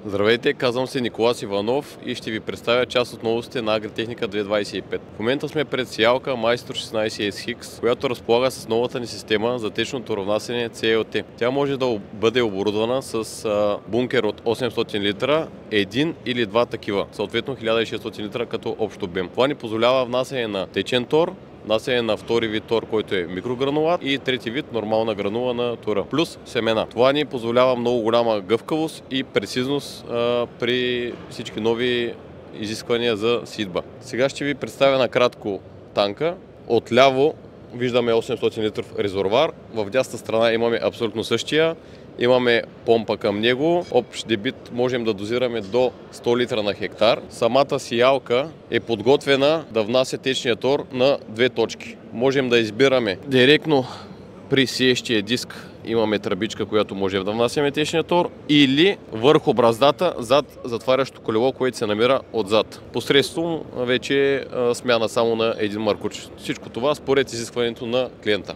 Здравейте, казвам се Николас Иванов и ще ви представя част от новостите на Агритехника 2025. В момента сме пред сеялка Майстор 16SX, която разполага с новата ни система за течното равнасяне CLT. Тя може да бъде оборудвана с бункер от 800 литра, един или два такива, съответно 1600 литра като общ обем. Това ни позволява внасяне на течен тор, внасяне на втори вид тор, който е микрогранулат, и трети вид нормална гранула на тура, плюс семена. Това ни позволява много голяма гъвкавост и прецизност при всички нови изисквания за сидба. Сега ще ви представя накратко танка. Отляво виждаме 800 литров резервоар, в дясната страна имаме абсолютно същия. Имаме помпа към него. Общ дебит можем да дозираме до 100 литра на хектар. Самата сеялка е подготвена да внася течния тор на две точки. Можем да избираме директно при сеещия диск. Имаме тръбичка, която може да внасяме течния тор, или върху браздата зад затварящо колело, което се намира отзад. Посредством вече смяна само на един маркуч. Всичко това според изискването на клиента.